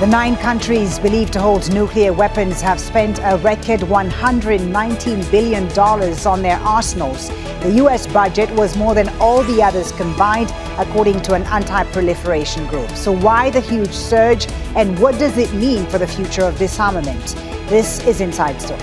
The 9 countries believed to hold nuclear weapons have spent a record $119 billion on their arsenals. The U.S. budget was more than all the others combined, according to an anti-proliferation group. So why the huge surge, and what does it mean for the future of disarmament? This is Inside Story.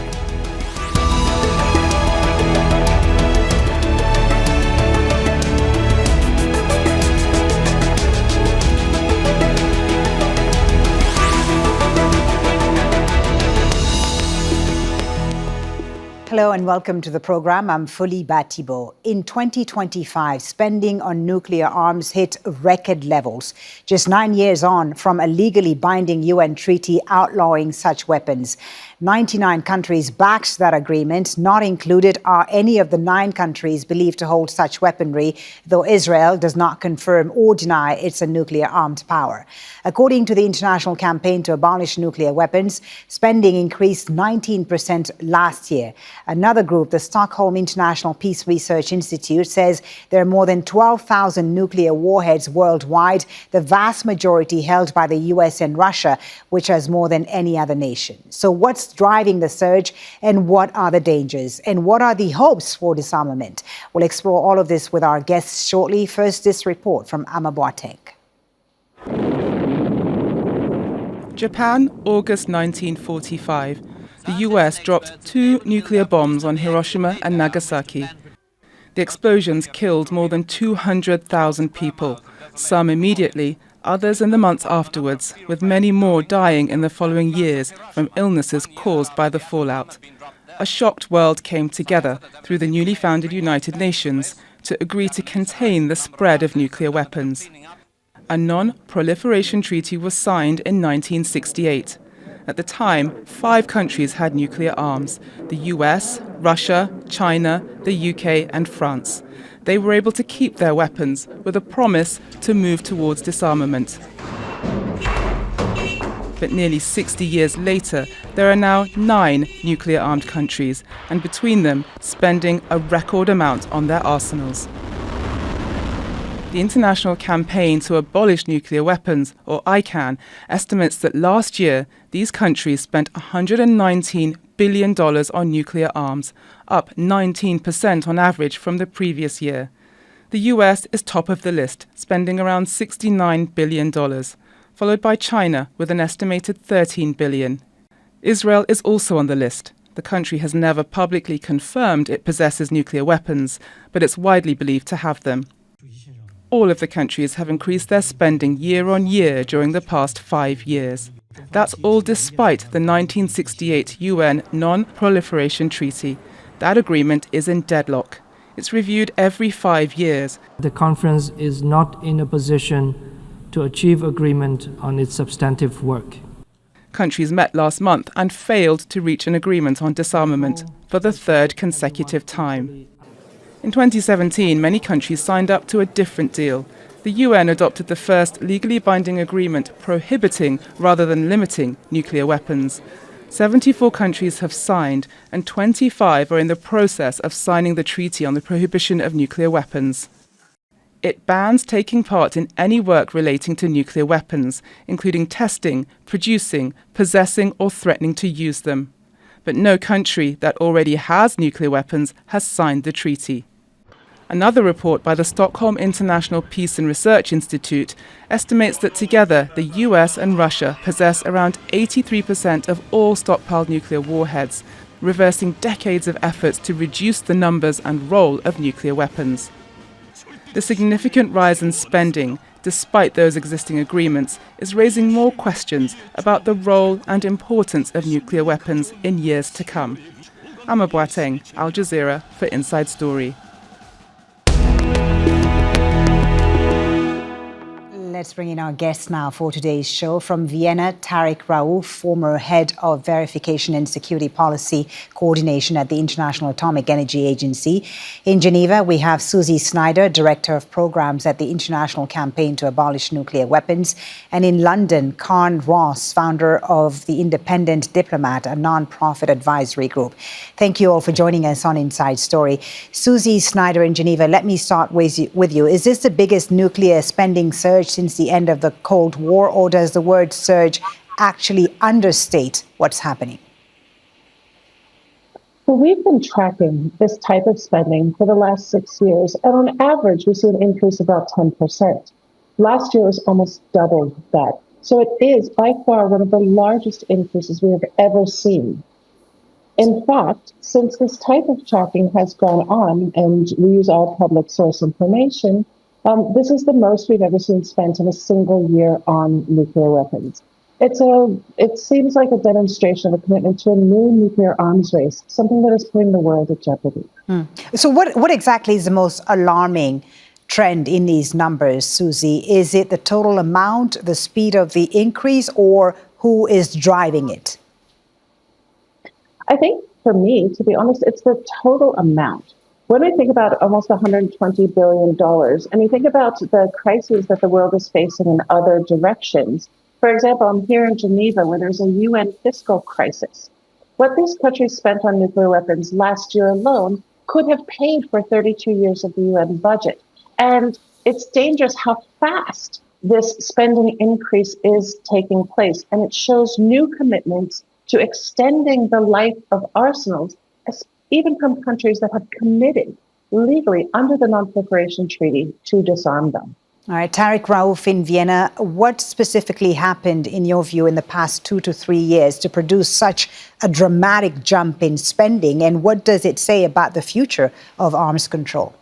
Hello and welcome to the program. I'm Folly Bah-Thibault. In 2025, spending on nuclear arms hit record levels, just 9 years on from a legally binding UN treaty outlawing such weapons. 99 countries backed that agreement. Not included are any of the 9 countries believed to hold such weaponry, though Israel does not confirm or deny it's a nuclear-armed power. According to the International Campaign to Abolish Nuclear Weapons, spending increased 19% last year. Another group, the Stockholm International Peace Research Institute, says there are more than 12,000 nuclear warheads worldwide, the vast majority held by the US and Russia, which has more than any other nation. So what's driving the surge, and what are the dangers, and what are the hopes for disarmament? We'll explore all of this with our guests shortly. First, this report from Boateng. Japan, August 1945. The US dropped 2 nuclear bombs on Hiroshima and Nagasaki. The explosions killed more than 200,000 people, some immediately, others in the months afterwards, with many more dying in the following years from illnesses caused by the fallout. A shocked world came together through the newly founded United Nations to agree to contain the spread of nuclear weapons. A non-proliferation treaty was signed in 1968. At the time, 5 countries had nuclear arms: the US, Russia, China, the UK and France. They were able to keep their weapons with a promise to move towards disarmament. But nearly 60 years later, there are now 9 nuclear-armed countries, and between them, spending a record amount on their arsenals. The International Campaign to Abolish Nuclear Weapons, or ICAN, estimates that last year, these countries spent $119 billion on nuclear arms, up 19% on average from the previous year. The US is top of the list, spending around $69 billion, followed by China with an estimated $13 billion. Israel is also on the list. The country has never publicly confirmed it possesses nuclear weapons, but it's widely believed to have them. All of the countries have increased their spending year on year during the past 5 years. That's all despite the 1968 UN Non-Proliferation Treaty. That agreement is in deadlock. It's reviewed every 5 years. The conference is not in a position to achieve agreement on its substantive work. Countries met last month and failed to reach an agreement on disarmament for the 3rd consecutive time. In 2017, many countries signed up to a different deal. The UN adopted the first legally binding agreement prohibiting rather than limiting nuclear weapons. 74 countries have signed, and 25 are in the process of signing the Treaty on the Prohibition of Nuclear Weapons. It bans taking part in any work relating to nuclear weapons, including testing, producing, possessing or threatening to use them. But no country that already has nuclear weapons has signed the treaty. Another report by the Stockholm International Peace and Research Institute estimates that together the US and Russia possess around 83% of all stockpiled nuclear warheads, reversing decades of efforts to reduce the numbers and role of nuclear weapons. The significant rise in spending, despite those existing agreements, is raising more questions about the role and importance of nuclear weapons in years to come. Boateng, Al Jazeera for Inside Story. Let's bring in our guests now for today's show. From Vienna, Tariq, Rauf, former head of Verification and Security Policy Coordination at the International Atomic Energy Agency. In Geneva, we have Susi Snyder, Director of Programs at the International Campaign to Abolish Nuclear Weapons. And in London, Carne, founder of the independent Diplomat, a non-profit advisory group. Thank you all for joining us on Inside Story. Susi Snyder in Geneva, let me start with you. Is this the biggest nuclear spending surge since the end of the Cold War, or does the word surge actually understate what's happening? So we've been tracking this type of spending for the last 6 years, and on average, we see an increase of about 10%. Last year was almost double that. So it is by far one of the largest increases we have ever seen. In fact, since this type of tracking has gone on, and we use all public source information, this is the most we've ever seen spent in a single year on nuclear weapons. It seems like a demonstration of a commitment to a new nuclear arms race, something that is putting the world at jeopardy. So what exactly is the most alarming trend in these numbers, Susi? Is it the total amount, the speed of the increase, or who is driving it? I think for me, to be honest, it's the total amount. When I think about almost $120 billion, and you think about the crises that the world is facing in other directions, for example, I'm here in Geneva where there's a UN fiscal crisis. What these countries spent on nuclear weapons last year alone could have paid for 32 years of the UN budget. And it's dangerous how fast this spending increase is taking place. And it shows new commitments to extending the life of arsenals, even from countries that have committed legally under the Non-Proliferation Treaty to disarm them. All right, Tariq, Rauf in Vienna, what specifically happened, in your view, in the past 2 to 3 years to produce such a dramatic jump in spending, and what does it say about the future of arms control?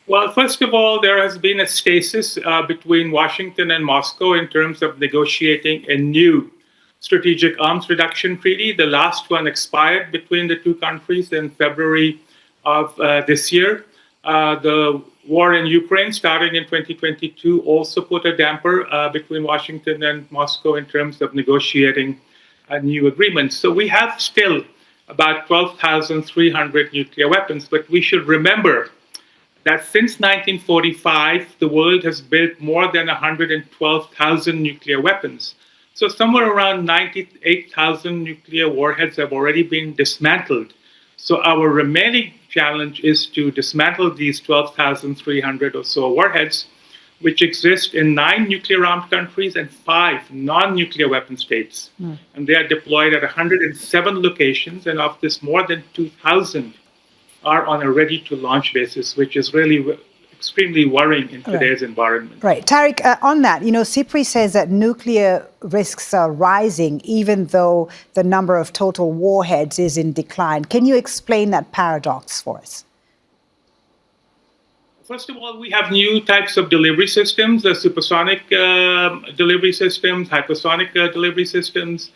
Well, first of all, there has been a stasis between Washington and Moscow in terms of negotiating a new strategic arms reduction treaty. The last one expired between the two countries in February of this year. The war in Ukraine, starting in 2022, also put a damper between Washington and Moscow in terms of negotiating a new agreement. So we have still about 12,300 nuclear weapons, but we should remember that since 1945, the world has built more than 112,000 nuclear weapons. So somewhere around 98,000 nuclear warheads have already been dismantled. So our remaining challenge is to dismantle these 12,300 or so warheads, which exist in 9 nuclear-armed countries and 5 non-nuclear weapon states. And they are deployed at 107 locations, and of this, more than 2,000 are on a ready-to-launch basis, which is really extremely worrying in today's environment. Right. Tariq, on that, SIPRI says that nuclear risks are rising, even though the number of total warheads is in decline. Can you explain that paradox for us? First of all, we have new types of delivery systems, supersonic delivery systems, hypersonic delivery systems.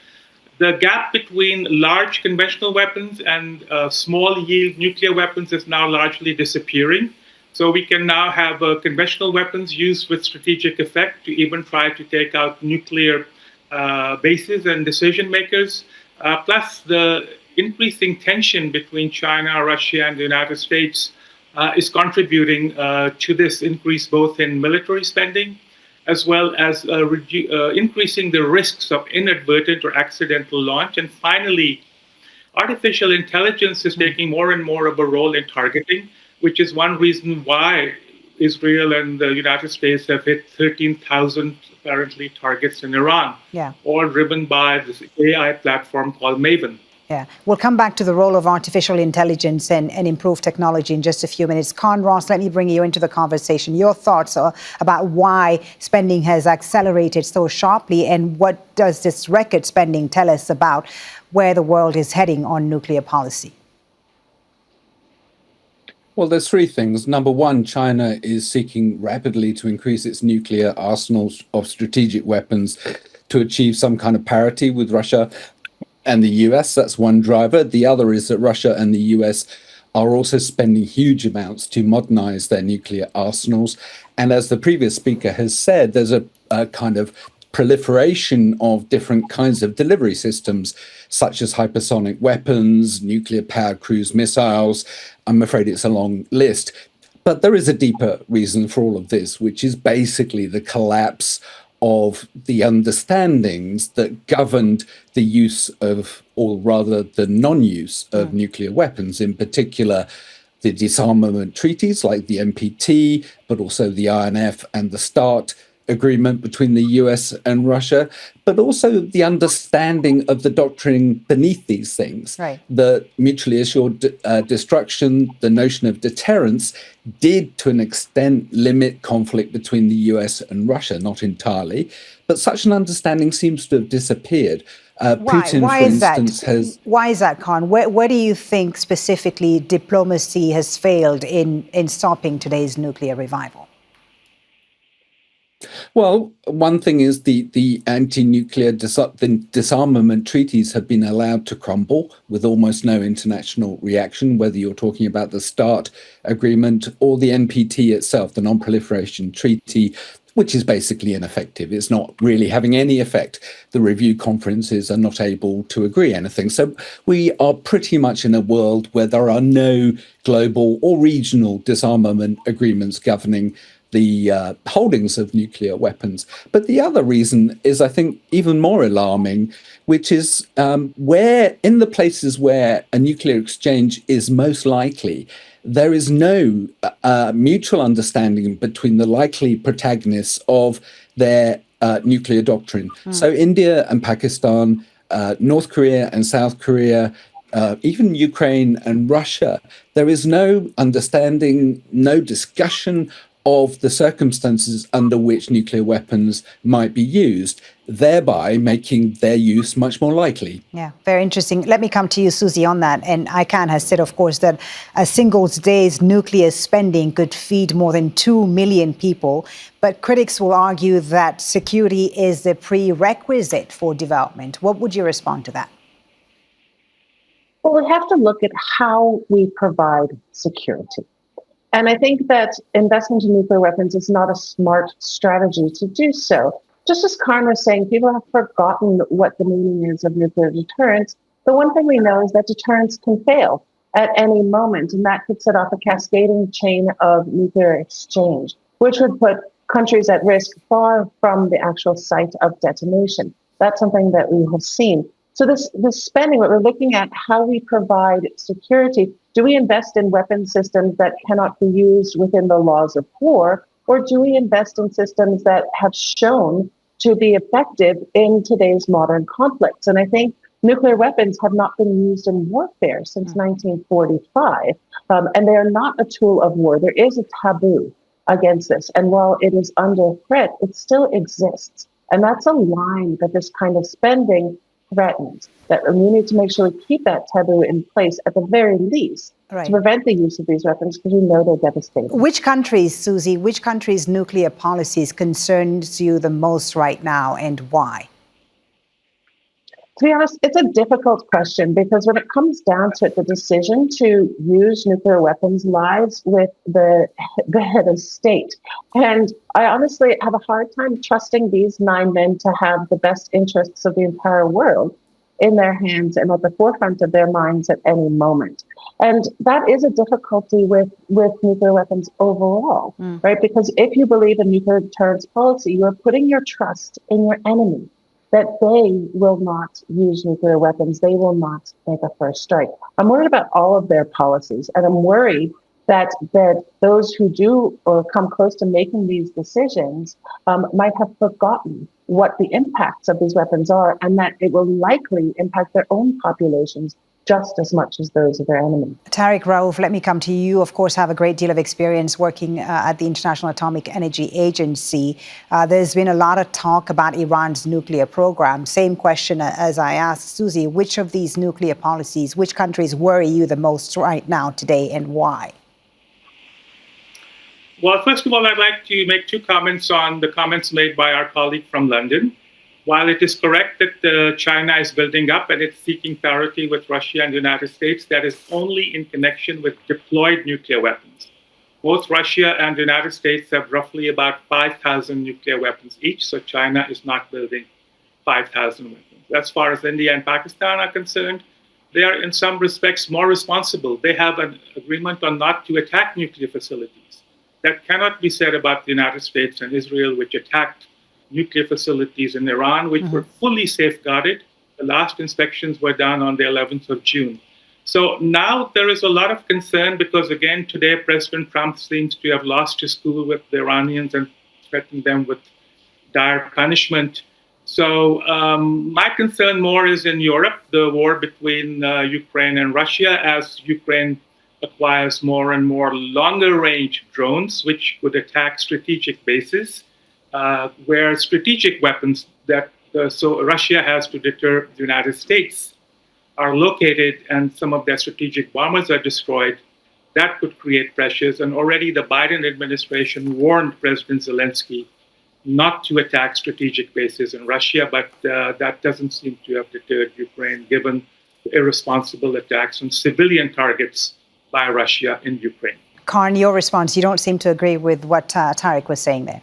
The gap between large conventional weapons and small-yield nuclear weapons is now largely disappearing. So we can now have conventional weapons used with strategic effect to even try to take out nuclear bases and decision makers. Plus, the increasing tension between China, Russia, and the United States is contributing to this increase both in military spending as well as increasing the risks of inadvertent or accidental launch. And finally, artificial intelligence is taking more and more of a role in targeting, which is one reason why Israel and the United States have hit 13,000 apparently targets in Iran, all driven by this AI platform called Maven. Yeah, we'll come back to the role of artificial intelligence and improved technology in just a few minutes. Carne, Ross, let me bring you into the conversation. Your thoughts about why spending has accelerated so sharply, and what does this record spending tell us about where the world is heading on nuclear policy? Well, there's 3 things. Number one, China is seeking rapidly to increase its nuclear arsenals of strategic weapons to achieve some kind of parity with Russia and the US. That's one driver. The other is that Russia and the US are also spending huge amounts to modernize their nuclear arsenals. And as the previous speaker has said, there's a kind of proliferation of different kinds of delivery systems, such as hypersonic weapons, nuclear-powered cruise missiles. I'm afraid it's a long list. But there is a deeper reason for all of this, which is basically the collapse of the understandings that governed the use of, or rather the non-use of nuclear weapons, in particular the disarmament treaties like the NPT, but also the INF and the START agreement between the US and Russia, but also the understanding of the doctrine beneath these things. Right. The mutually assured destruction, the notion of deterrence, did to an extent limit conflict between the US and Russia, not entirely, but such an understanding seems to have disappeared. Putin, Why for is instance, that? Why is that, Carne? Where do you think specifically diplomacy has failed in stopping today's nuclear revival? Well, one thing is the anti-nuclear disarmament treaties have been allowed to crumble with almost no international reaction, whether you're talking about the START agreement or the NPT itself, the non-proliferation treaty, which is basically ineffective. It's not really having any effect. The review conferences are not able to agree anything. So we are pretty much in a world where there are no global or regional disarmament agreements governing the holdings of nuclear weapons. But the other reason is, I think, even more alarming, which is where in the places where a nuclear exchange is most likely, there is no mutual understanding between the likely protagonists of their nuclear doctrine. So India and Pakistan, North Korea and South Korea, even Ukraine and Russia, there is no understanding, no discussion of the circumstances under which nuclear weapons might be used, thereby making their use much more likely. Yeah, very interesting. Let me come to you, Susi, on that. And ICAN has said, of course, that a single day's nuclear spending could feed more than 2 million people. But critics will argue that security is the prerequisite for development. What would you respond to that? Well, we have to look at how we provide security. And I think that investment in nuclear weapons is not a smart strategy to do so. Just as Carne was saying, people have forgotten what the meaning is of nuclear deterrence. The one thing we know is that deterrence can fail at any moment, and that could set off a cascading chain of nuclear exchange, which would put countries at risk far from the actual site of detonation. That's something that we have seen. So this spending, what we're looking at, how we provide security. Do we invest in weapon systems that cannot be used within the laws of war, or do we invest in systems that have shown to be effective in today's modern conflicts? And I think nuclear weapons have not been used in warfare since 1945, and they are not a tool of war. There is a taboo against this, and while it is under threat, it still exists. And that's a line that this kind of spending threatens, that we need to make sure we keep that taboo in place at the very least to prevent the use of these weapons, because we know they're devastating. Which countries, Susi, which countries' nuclear policies concerns you the most right now, and why? To be honest, it's a difficult question, because when it comes down to it, the decision to use nuclear weapons lies with the head of state. And I honestly have a hard time trusting these 9 men to have the best interests of the entire world in their hands and at the forefront of their minds at any moment. And that is a difficulty with nuclear weapons overall, right? Because if you believe in nuclear deterrence policy, you're putting your trust in your enemy, that they will not use nuclear weapons. They will not make a first strike. I'm worried about all of their policies, and I'm worried that those who do or come close to making these decisions might have forgotten what the impacts of these weapons are, and that it will likely impact their own populations just as much as those of their enemy. Tariq, Rauf, let me come to you. You, of course, have a great deal of experience working at the International Atomic Energy Agency. There's been a lot of talk about Iran's nuclear program. Same question as I asked Susi. Which of these nuclear policies, which countries worry you the most right now today, and why? Well, first of all, I'd like to make 2 comments on the comments made by our colleague from London. While it is correct that China is building up and it's seeking parity with Russia and the United States, that is only in connection with deployed nuclear weapons. Both Russia and the United States have roughly about 5,000 nuclear weapons each, so China is not building 5,000 weapons. As far as India and Pakistan are concerned, they are in some respects more responsible. They have an agreement on not to attack nuclear facilities. That cannot be said about the United States and Israel, which attacked nuclear facilities in Iran, which were fully safeguarded. The last inspections were done on the 11th of June. So now there is a lot of concern because, again, today President Trump seems to have lost his cool with the Iranians and threatened them with dire punishment. So my concern more is in Europe, the war between Ukraine and Russia, as Ukraine acquires more and more longer range drones, which could attack strategic bases, where strategic weapons that so Russia has to deter the United States are located and some of their strategic bombers are destroyed. That could create pressures. And already the Biden administration warned President Zelensky not to attack strategic bases in Russia, but that doesn't seem to have deterred Ukraine, given the irresponsible attacks on civilian targets by Russia in Ukraine. Carne, your response, you don't seem to agree with what Tariq was saying there.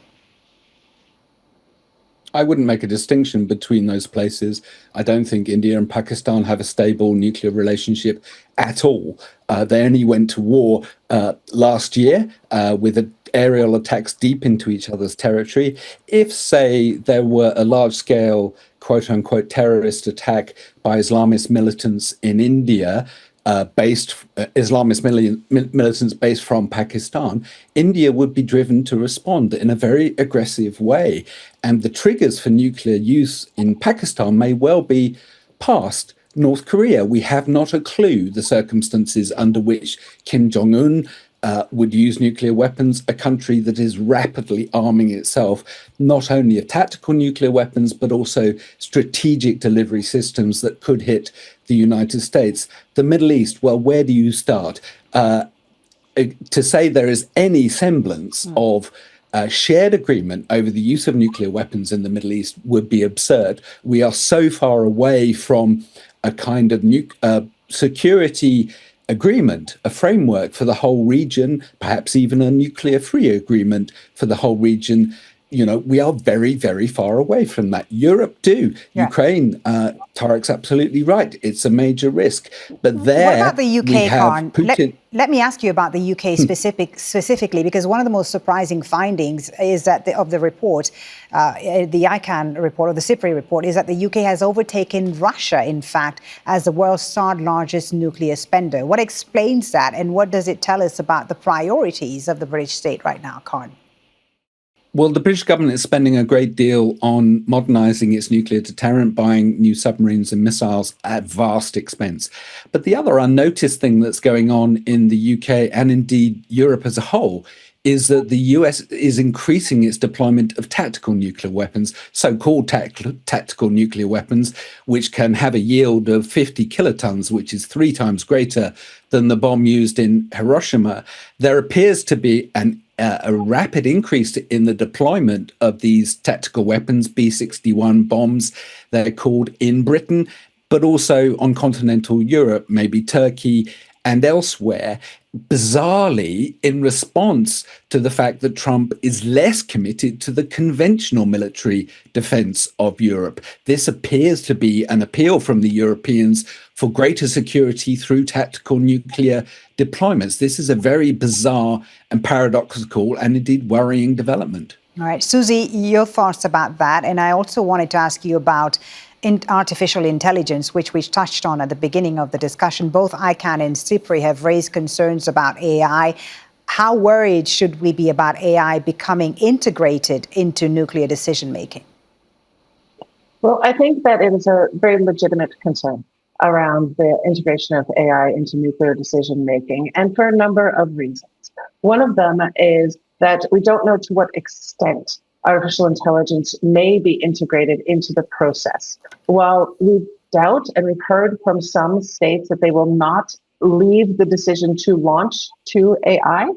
I wouldn't make a distinction between those places. I don't think India and Pakistan have a stable nuclear relationship at all. They only went to war last year with aerial attacks deep into each other's territory. If, say, there were a large-scale, quote-unquote, terrorist attack by Islamist militants in India, Islamist militants based from Pakistan, India would be driven to respond in a very aggressive way. And the triggers for nuclear use in Pakistan may well be past North Korea. We have not a clue the circumstances under which Kim Jong-un would use nuclear weapons, a country that is rapidly arming itself, not only of tactical nuclear weapons, but also strategic delivery systems that could hit the United States. The Middle East, well, where do you start? To say there is any semblance of shared agreement over the use of nuclear weapons in the Middle East would be absurd. We are so far away from a kind of security agreement, a framework for the whole region, perhaps even a nuclear-free agreement for the whole region. You know, we are very, very far away from that. Europe too. Yeah. Ukraine, Tariq's absolutely right. It's a major risk. But there, what about the UK, we have Carne? Putin. Let me ask you about the UK specifically, because one of the most surprising findings is that of the report, the ICAN report or the CIPRI report, is that the UK has overtaken Russia, in fact, as the world's third largest nuclear spender. What explains that, and what does it tell us about the priorities of the British state right now, Carne? Well, the British government is spending a great deal on modernising its nuclear deterrent, buying new submarines and missiles at vast expense. But the other unnoticed thing that's going on in the UK and indeed Europe as a whole is that the US is increasing its deployment of tactical nuclear weapons, so-called tactical nuclear weapons, which can have a yield of 50 kilotons, which is 3 times greater than the bomb used in Hiroshima. There appears to be a rapid increase in the deployment of these tactical weapons, B-61 bombs, they're called, in Britain, but also on continental Europe, maybe Turkey and elsewhere, bizarrely in response to the fact that Trump is less committed to the conventional military defense of Europe. This appears to be an appeal from the Europeans for greater security through tactical nuclear deployments. This is a very bizarre and paradoxical and indeed worrying development. All right, Susi, your thoughts about that. And I also wanted to ask you about artificial intelligence, which we touched on at the beginning of the discussion. Both ICAN and CIPRI have raised concerns about AI. How worried should we be about AI becoming integrated into nuclear decision-making? Well, I think that it is a very legitimate concern around the integration of AI into nuclear decision-making, and for a number of reasons. One of them is that we don't know to what extent artificial intelligence may be integrated into the process. While we doubt, and we've heard from some states that they will not leave the decision to launch to AI,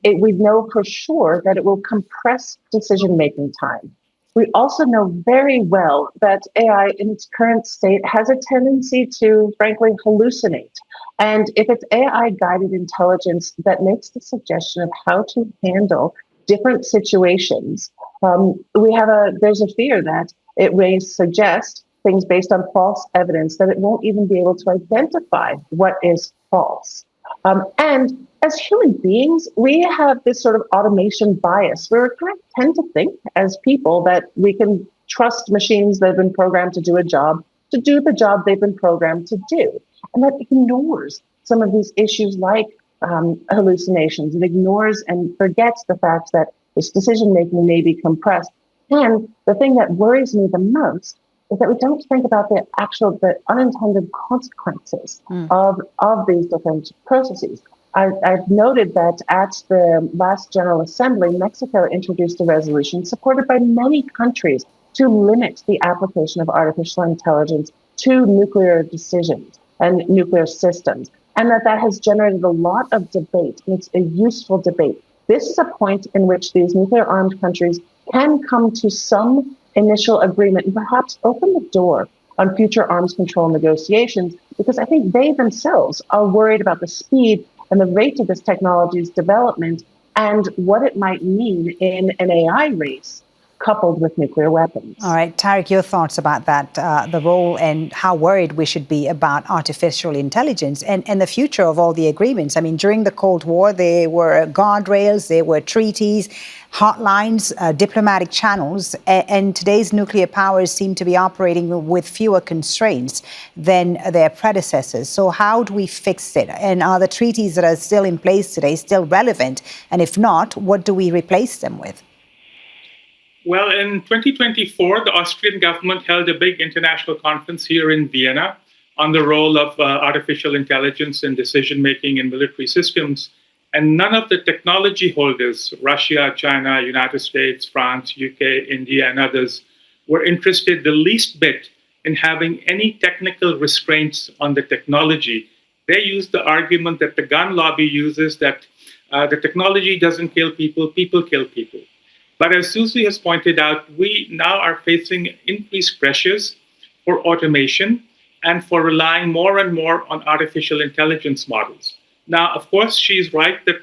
we know for sure that it will compress decision-making time. We also know very well that AI in its current state has a tendency to, frankly, hallucinate. And if it's AI-guided intelligence that makes the suggestion of how to handle different situations, there's a fear that it may suggest things based on false evidence that it won't even be able to identify what is false. And as human beings, we have this sort of automation bias where we tend to think as people that we can trust machines that have been programmed to do a job, to do the job they've been programmed to do. And that ignores some of these issues like hallucinations. It ignores and forgets the fact that this decision-making may be compressed And the thing that worries me the most is that we don't think about the unintended consequences of these different processes. I've noted that at the last General Assembly, Mexico introduced a resolution supported by many countries to limit the application of artificial intelligence to nuclear decisions and nuclear systems, and that has generated a lot of debate, and it's a useful debate. This is a point in which these nuclear-armed countries can come to some initial agreement and perhaps open the door on future arms control negotiations, because I think they themselves are worried about the speed and the rate of this technology's development and what it might mean in an AI race coupled with nuclear weapons. All right, Tariq, your thoughts about that, the role and how worried we should be about artificial intelligence and the future of all the agreements. I mean, during the Cold War, there were guardrails, there were treaties, hotlines, diplomatic channels, and today's nuclear powers seem to be operating with fewer constraints than their predecessors. So how do we fix it? And are the treaties that are still in place today still relevant? And if not, what do we replace them with? Well, in 2024, the Austrian government held a big international conference here in Vienna on the role of artificial intelligence in decision-making in military systems. And none of the technology holders, Russia, China, United States, France, UK, India, and others, were interested the least bit in having any technical restraints on the technology. They used the argument that the gun lobby uses, that the technology doesn't kill people, people kill people. But as Susi has pointed out, we now are facing increased pressures for automation and for relying more and more on artificial intelligence models. Now, of course, she's right that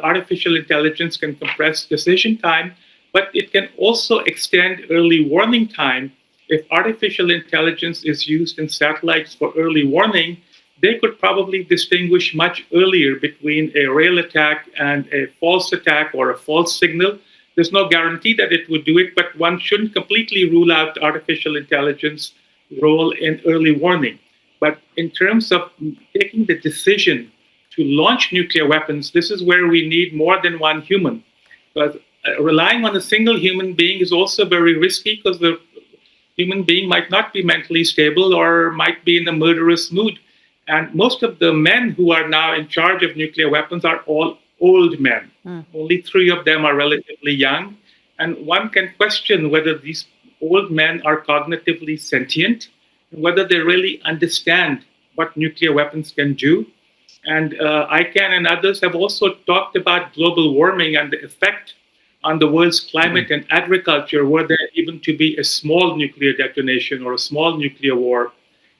artificial intelligence can compress decision time, but it can also extend early warning time. If artificial intelligence is used in satellites for early warning, they could probably distinguish much earlier between a real attack and a false attack or a false signal. There's no guarantee that it would do it, but one shouldn't completely rule out artificial intelligence role in early warning. But in terms of taking the decision to launch nuclear weapons, this is where we need more than one human. But relying on a single human being is also very risky, because the human being might not be mentally stable or might be in a murderous mood. And most of the men who are now in charge of nuclear weapons are all old men. Only 3 of them are relatively young. And one can question whether these old men are cognitively sentient, whether they really understand what nuclear weapons can do. And ICAN and others have also talked about global warming and the effect on the world's climate and agriculture, were there even to be a small nuclear detonation or a small nuclear war.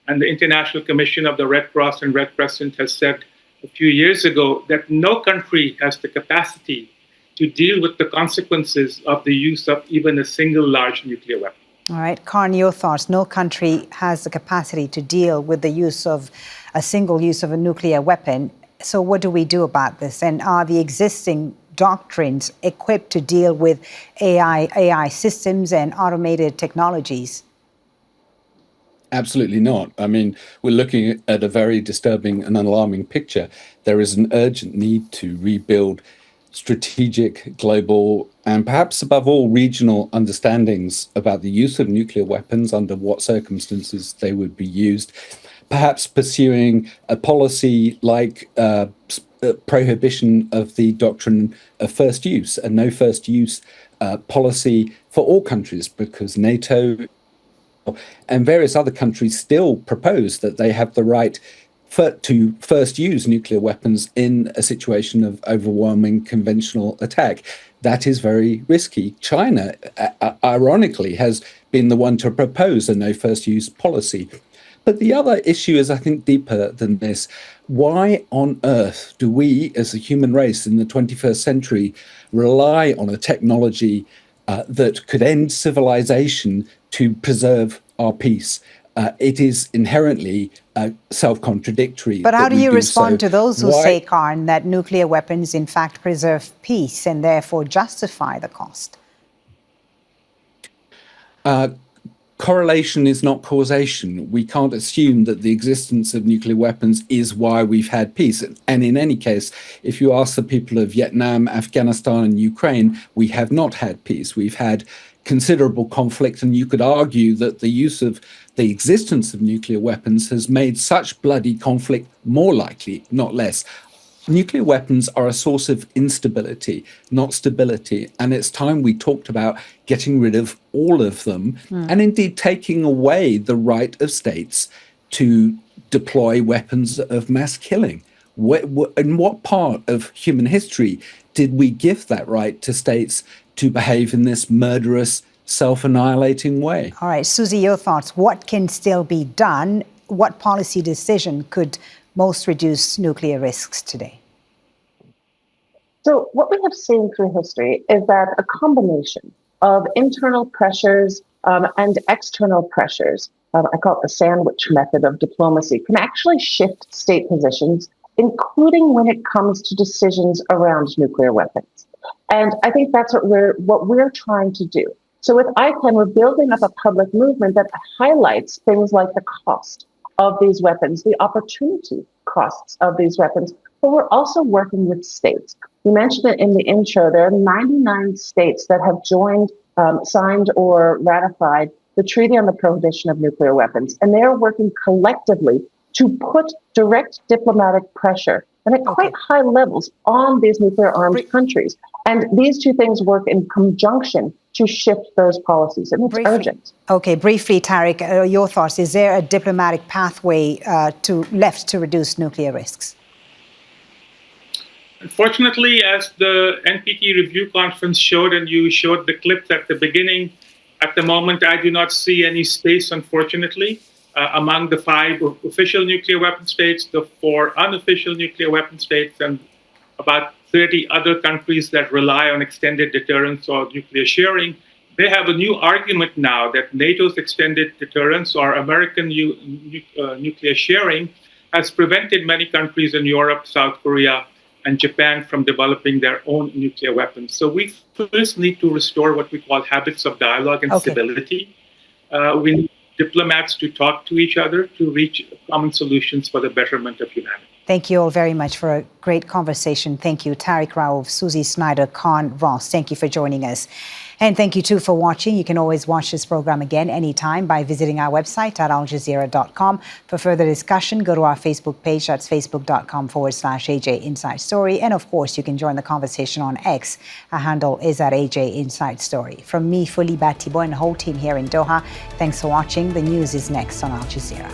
And the International Commission of the Red Cross and Red Crescent has said a few years ago that no country has the capacity to deal with the consequences of the use of even a single large nuclear weapon. All right, Carne, your thoughts. No country has the capacity to deal with the use of a single use of a nuclear weapon. So what do we do about this? And are the existing doctrines equipped to deal with AI systems and automated technologies? Absolutely not. I mean, we're looking at a very disturbing and alarming picture. There is an urgent need to rebuild strategic, global, and perhaps above all regional understandings about the use of nuclear weapons, under what circumstances they would be used, perhaps pursuing a policy like prohibition of the doctrine of first use, a no first use policy for all countries, because NATO and various other countries still propose that they have the right to first use nuclear weapons in a situation of overwhelming conventional attack. That is very risky. China, ironically, has been the one to propose a no first use policy. But the other issue is, I think, deeper than this. Why on earth do we, as a human race in the 21st century, rely on a technology that could end civilization to preserve our peace? It is inherently self-contradictory. But how do you respond to those who say, Carne, that nuclear weapons in fact preserve peace and therefore justify the cost? Correlation is not causation. We can't assume that the existence of nuclear weapons is why we've had peace. And in any case, if you ask the people of Vietnam, Afghanistan, and Ukraine, we have not had peace. We've had considerable conflict, and you could argue that the use of the existence of nuclear weapons has made such bloody conflict more likely, not less. Nuclear weapons are a source of instability, not stability. And it's time we talked about getting rid of all of them and indeed taking away the right of states to deploy weapons of mass killing. In what part of human history did we give that right to states to behave in this murderous, self-annihilating way? All right, Susi, your thoughts. What can still be done? What policy decision could most reduce nuclear risks today? So what we have seen through history is that a combination of internal pressures and external pressures, I call it the sandwich method of diplomacy, can actually shift state positions, including when it comes to decisions around nuclear weapons. And I think that's what we're trying to do. So with ICAN, we're building up a public movement that highlights things like the cost of these weapons, the opportunity costs of these weapons, but we're also working with states. You mentioned it in the intro, there are 99 states that have joined, signed or ratified the Treaty on the Prohibition of Nuclear Weapons, and they are working collectively to put direct diplomatic pressure and at quite high levels on these nuclear armed countries. And these two things work in conjunction to shift those policies, and it's urgent. Okay, briefly, Tariq, your thoughts. Is there a diplomatic pathway left to reduce nuclear risks? Unfortunately, as the NPT review conference showed, and you showed the clip at the beginning, at the moment, I do not see any space, unfortunately, among the 5 official nuclear weapon states, the 4 unofficial nuclear weapon states, and about 30 other countries that rely on extended deterrence or nuclear sharing. They have a new argument now that NATO's extended deterrence or American nuclear sharing has prevented many countries in Europe, South Korea, and Japan from developing their own nuclear weapons. So we first need to restore what we call habits of dialogue and stability. We need diplomats to talk to each other to reach common solutions for the betterment of humanity. Thank you all very much for a great conversation. Thank you, Tariq, Rauf, Susi, Snyder, Carne, Ross. Thank you for joining us. And thank you, too, for watching. You can always watch this program again anytime by visiting our website at aljazeera.com. For further discussion, go to our Facebook page. That's facebook.com/AJ Inside Story. And, of course, you can join the conversation on X. Our handle is at AJ Inside Story. From me, Folly, Bah-Thibault, and the whole team here in Doha, thanks for watching. The news is next on Al Jazeera.